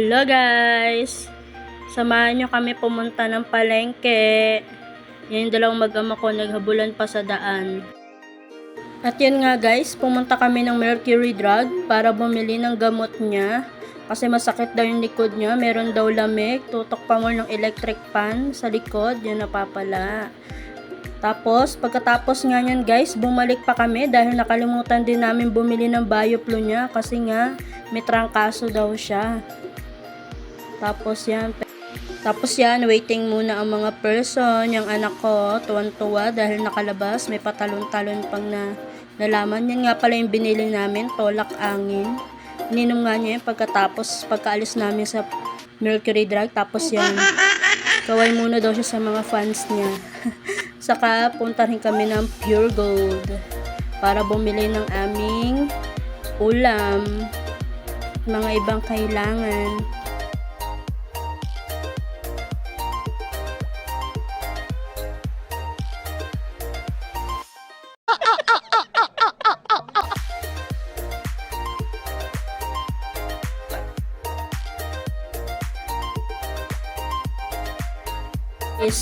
Hello guys! Samahan nyo kami pumunta ng palengke. Yan yung dalawang mag-ama ko, naghabulan pa sa daan. At yun nga guys, pumunta kami ng Mercury Drug para bumili ng gamot niya. Kasi masakit daw yung likod niya, meron daw lamig, tutok pa mo ng electric fan sa likod, yun napapala. Tapos, pagkatapos nga yan guys, bumalik pa kami dahil nakalimutan din namin bumili ng BioFlu niya kasi nga may trangkaso daw siya. Tapos yan, waiting muna ang mga person. Yung anak ko, tuwan-tuwa dahil nakalabas, may patalon-talon pang nalaman. Yan nga pala yung binili namin, tolak angin. Ininom nga niya yun pagkaalis namin sa Mercury Drug. Tapos yan, kaway muna daw siya sa mga fans niya. Saka punta rin kami ng Pure Gold para bumili ng aming ulam, mga ibang kailangan.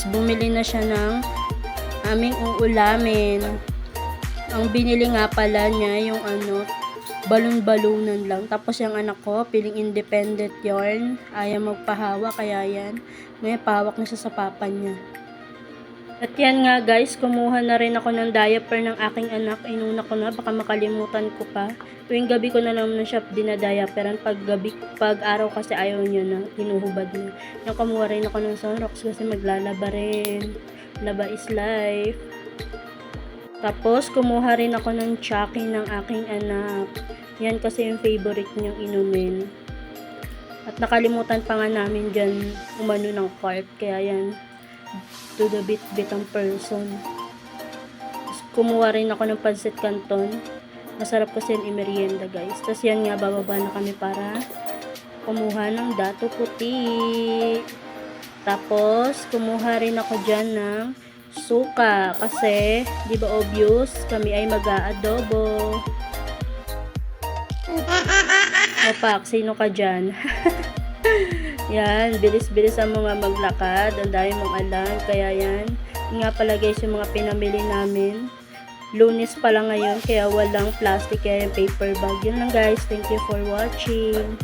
Bumili na siya ng aming uulamin. Ang binili nga pala niya yung balon-balunan lang. Tapos yung anak ko, piling independent yarn. Ayaw magpahawak, kaya yan. May pahawak na siya sa papa niya. At yan nga guys, kumuha na rin ako ng diaper ng aking anak. Inuna ko na, baka makalimutan ko pa. Tuwing gabi ko na naman siya dinadiaperan. Pag araw kasi ayaw niya na, hinuhubad niya. Yung kumuha rin ako ng Sunrox kasi maglalaba rin. Laba is life. Tapos, kumuha rin ako ng Chucky ng aking anak. Yan kasi yung favorite niyang inumin. At nakalimutan pa nga namin dyan umano ng cart. Kaya yan, to the bit ang person. Tapos, kumuha rin ako ng pancit canton. Masarap kasi yung imerienda guys. Tapos yan nga, bababa na kami para kumuha ng dato puti. Tapos, kumuha rin ako dyan ng suka. Kasi, di ba obvious, kami ay mag-aadobo. Opak, sino ka dyan? Yan, bilis-bilis ang mga maglakad. Ang dami mong alam. Kaya yan. Nga pala guys, yung mga pinamili namin. Lunes pa lang ngayon, kaya walang plastic, kaya yung paper bag. Yun lang guys. Thank you for watching.